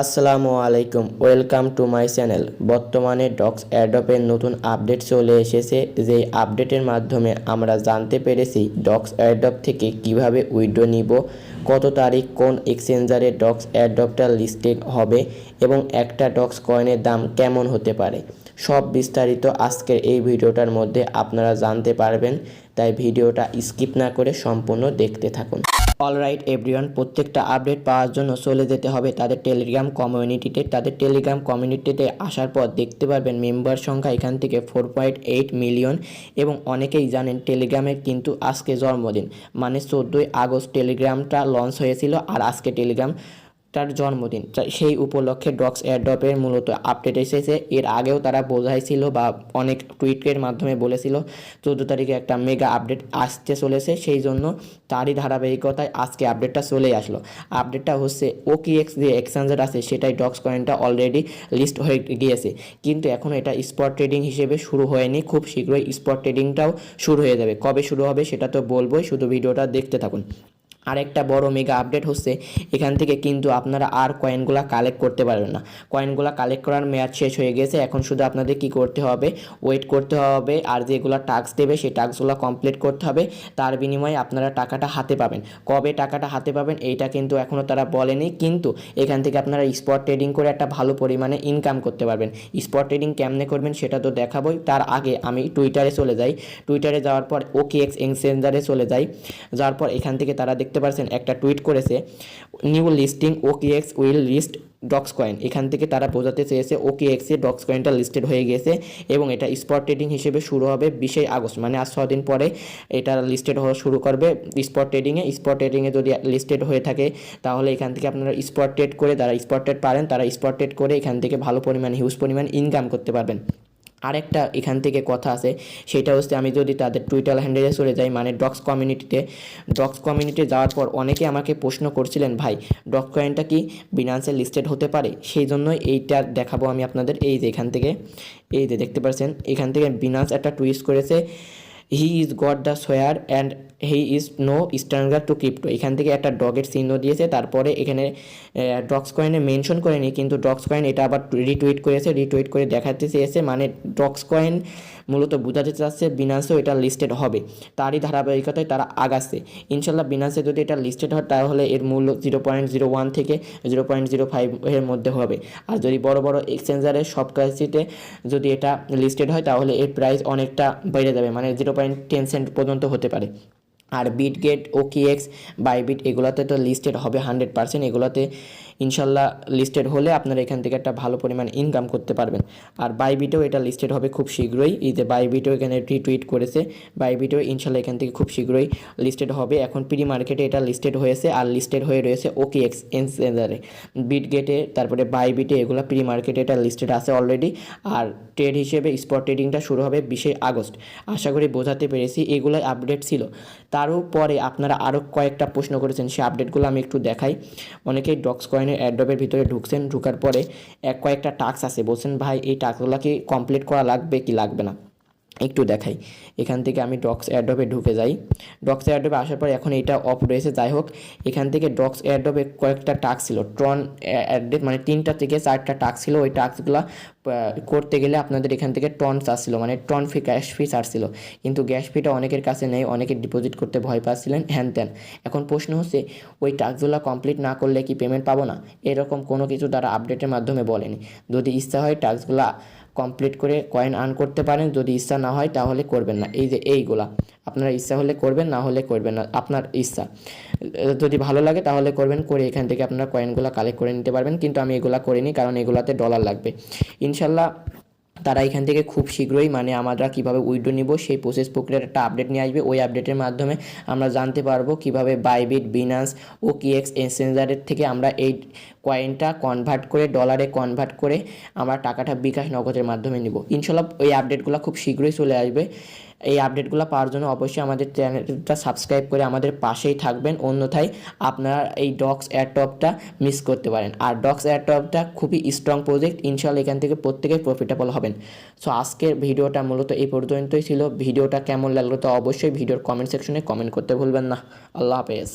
আসসালামু আলাইকুম, welcome to my channel. বর্তমানে ডক্স এয়ারড্রপের নতুন আপডেট চলে এসেছে। যেই আপডেটের মাধ্যমে আমরা জানতে পেরেছি ডক্স এয়ারড্রপ থেকে কিভাবে উইথড্র নিব, কত তারিখ কোন এক্সচেঞ্জারে ডক্স এয়ারড্রপটা লিস্টেড হবে এবং একটা ডক্স কয়েনের দাম কেমন হতে পারে, সব বিস্তারিত আজকের এই ভিডিওটার মধ্যে আপনারা জানতে পারবেন। তাই ভিডিওটা স্কিপ না করে সম্পূর্ণ দেখতে থাকুন। অলরাইট এভরিওয়ান, প্রত্যেকটা আপডেট পাওয়ার জন্য চলে যেতে হবে তাদের টেলিগ্রাম কমিউনিটিতে। তাদের টেলিগ্রাম কমিউনিটিতে আসার পর দেখতে পারবেন মেম্বার সংখ্যা এখান থেকে 4.8 মিলিয়ন এবং অনেকেই জানেন টেলিগ্রামের কিন্তু আজকে জন্মদিন, মানে 14ই আগস্ট টেলিগ্রামটা লঞ্চ হয়েছিল আর আজকে টেলিগ্রাম তার জন্মদিন। সেই উপলক্ষে ডক্স এয়ারড্রপের মূলত আপডেট এসেছে। এর আগেও তারা বোঝাইছিল বা অনেক টুইটের মাধ্যমে বলেছিল 14 তারিখে একটা মেগা আপডেট আসতে চলেছে, সেই জন্য তারই ধারাবাহিকতায় আজকে আপডেটটা চলেই আসলো। আপডেটটা হচ্ছে OKX যে এক্সচেঞ্জার আছে সেটাই ডক্স কয়েনটা অলরেডি লিস্ট হয়ে গিয়েছে, কিন্তু এখনও এটা স্পট ট্রেডিং হিসেবে শুরু হয়নি। খুব শীঘ্রই স্পট ট্রেডিংটাও শুরু হয়ে যাবে। কবে শুরু হবে সেটা তো বলবোই, শুধু ভিডিওটা দেখতে থাকুন। আরেকটা বড় মেগা আপডেট হচ্ছে এখান থেকে কিন্তু আপনারা আর কয়েনগুলো কালেক্ট করতে পারবেন না। কয়েনগুলো কালেক্ট করার মেয়াদ শেষ হয়ে গেছে। এখন শুধু আপনাদের কি করতে হবে, ওয়েট করতে হবে, আর যেগুলো টাস্ক দেবে সেই টাস্কগুলো কমপ্লিট করতে হবে। তার বিনিময়ে আপনারা টাকাটা হাতে পাবেন। কবে টাকাটা হাতে পাবেন এইটা কিন্তু এখনও তারা বলেনি, কিন্তু এখান থেকে আপনারা স্পট ট্রেডিং করে একটা ভালো পরিমাণে ইনকাম করতে পারবেন। স্পট ট্রেডিং কেমনে করবেন সেটা তো দেখাবোই। তার আগে আমি টুইটারে চলে যাই। টুইটারে যাওয়ার পর OKX এক্সচেঞ্জারে চলে যাই। যাওয়ার পর এখান থেকে তারা দেখতে পারছেন একটা টুইট করেছে, new listing OKX will list dogs coin. এখান থেকে তারা বোঝাতে চেয়েছে OKX এ ডক্স কয়েনটা লিস্টেড হয়ে গেছে এবং এটা স্পট ট্রেডিং হিসেবে শুরু হবে 20 আগস্ট, মানে আজ 6 দিন পরে এটা লিস্টেড হওয়া শুরু করবে স্পট ট্রেডিংয়ে। স্পট ট্রেডিংয়ে যদি লিস্টেড হয়ে থাকে তাহলে এখান থেকে আপনারা স্পট ট্রেড করে, যারা স্পট ট্রেড পারেন তারা স্পট ট্রেড করে এখান থেকে ভালো পরিমাণ হিউজ পরিমাণ ইনকাম করতে পারবেন। আরেকটা এখান থেকে কথা আছে, সেটা হচ্ছে আমি যদি তাদের টুইটার হ্যান্ডেলে চলে যাই, মানে ডক্স কমিউনিটি যাওয়ার পর অনেকে আমাকে প্রশ্ন করছিলেন, ভাই ডক্স কয়েনটা কি বিনান্সে লিস্টেড হতে পারে? সেই জন্যই এইটা দেখাবো আমি আপনাদের। এই যে এখান থেকে, এই যে দেখতে পাচ্ছেন এখান থেকে বিনান্স একটা টুইট করেছে, he is God the sower and he is no stranger to crypto. এখান থেকে একটা ডগের চিহ্ন দিয়েছে, তারপরে এখানে ডক্স কয়েনে মেনশন করেনি, কিন্তু ডক্স কয়েন এটা আবার রিটুইট করেছে। রিটুইট করে দেখাতে চেয়েছে, মানে ডক্স কয়েন মূলত বোঝাতে চাচ্ছে বিনান্সেও এটা লিস্টেড হবে। তারই ধারাবাহিকতায় তারা আগাচ্ছে। ইনশাল্লাহ বিনান্সে যদি এটা লিস্টেড হয় তাহলে এর মূল্য 0.01 থেকে 0.05 এর মধ্যে হবে। আর যদি বড় বড় এক্সচেঞ্জারের সব কারেন্সিতে যদি এটা লিস্টেড হয় তাহলে এর প্রাইস অনেকটা বেড়ে যাবে, মানে 0.10 সেন্ট পর্যন্ত হতে পারে। আর বিটগেট, OKX, বাইবিট এগুলোতে তো লিস্টেড হবে 100%। এগুলোতে ইনশাল্লাহ লিস্টেড হলে আপনারা এখান থেকে একটা ভালো পরিমাণ ইনকাম করতে পারবেন। আর বাইবিটেও এটা লিস্টেড হবে খুব শীঘ্রই। এই যে বাইবিটেও এখানে রিটুইট করেছে, বাইবিটেও ইনশাল্লাহ এখান থেকে খুব শীঘ্রই লিস্টেড হবে। এখন প্রি মার্কেটে এটা লিস্টেড হয়েছে আর লিস্টেড হয়ে রয়েছে OKX এক্সচেঞ্জারে, বিটগেটে, তারপরে বাইবিটে, এগুলো প্রি মার্কেটে এটা লিস্টেড আছে অলরেডি। আর ট্রেড হিসেবে স্পট ট্রেডিংটা শুরু হবে 20 আগস্ট। আশা করি বোঝাতে পেরেছি। এগুলোই আপডেট ছিল। তারও পরে আপনারা আরও কয়েকটা প্রশ্ন করেছেন, সেই আপডেটগুলো আমি একটু দেখাই। অনেকেই ডক্স কয়েনের অ্যাড্রপের ভিতরে ঢুকছেন, ঢুকার পরে কয়েকটা টাস্ক আছে, বলছেন ভাই এই টাস্কগুলো কি কমপ্লিট করা লাগবে কি লাগবে না, একটু দেখাই। এখান থেকে আমি ডক্স এয়ারড্রপে ঢুকে যাই। ডক্স এয়ারড্রপে আসার পর এখন এটা অফ রয়েছে, যাই হোক এখান থেকে ডক্স এয়ারড্রপে কয়েকটা টাস্ক ছিল, ট্রন অ্যাড্রেস, মানে 3টা থেকে 4টা টাস্ক ছিল। ওই টাস্কগুলো করতে গেলে আপনাদের এখান থেকে টন চাচ্ছিল, মানে টন ফি, গ্যাস ফি চাচ্ছিল, কিন্তু গ্যাস ফিটা অনেকের কাছে নেই, অনেকে ডিপোজিট করতে ভয় পাচ্ছিলেন হ্যান ত্যান। এখন প্রশ্ন হচ্ছে ওই টাস্কগুলো কমপ্লিট না করলে কি পেমেন্ট পাবো না? এরকম কোনো কিছু তারা আপডেটের মাধ্যমে বলেনি। যদি ইচ্ছা হয় টাস্কগুলো কমপ্লিট করে কয়েন আর্ন করতে পারেন, যদি ইচ্ছা না হয় তাহলে করবেন না। এই যে এইগুলা আপনারা ইচ্ছা হলে করবেন, না হলে করবেন না, আপনার ইচ্ছা। যদি ভালো লাগে তাহলে করবেন, করে এখান থেকে আপনারা কয়েনগুলো কালেক্ট করে নিতে পারবেন, কিন্তু আমি এগুলা করিনি কারণ এগুলাতে ডলার লাগবে। ইনশাল্লাহ তারা এখান থেকে খুব শীঘ্রই, মানে আমরা কীভাবে উইথড্র নিব সেই প্রসেস প্রক্রিয়ার একটা আপডেট নিয়ে আসবে। ওই আপডেটের মাধ্যমে আমরা জানতে পারবো কীভাবে বাইবিট, বিনান্স, OKX এক্সচেঞ্জারের থেকে আমরা এই কয়েনটা কনভার্ট করে ডলারে কনভার্ট করে আমরা টাকাটা বিকাশ নগদের মাধ্যমে নিব। ইনশাল্লাহ এই আপডেটগুলো খুব শীঘ্রই চলে আসবে। এই আপডেটগুলো পাওয়ার জন্য অবশ্যই আমাদের চ্যানেলটা সাবস্ক্রাইব করে আমাদের পাশেই থাকবেন, অন্যথায় আপনারা এই ডক্স এয়ারড্রপটা মিস করতে পারেন। আর ডক্স এয়ারড্রপটা খুবই স্ট্রং প্রজেক্ট, ইনশাল্লাহ এখান থেকে প্রত্যেকেই প্রফিটেবল হবেন। সো আজকের ভিডিওটা মূলত এই পর্যন্তই ছিল। ভিডিওটা কেমন লাগলো তো অবশ্যই ভিডিওর কমেন্ট সেকশনে কমেন্ট করতে ভুলবেন না। আল্লাহ হাফেজ।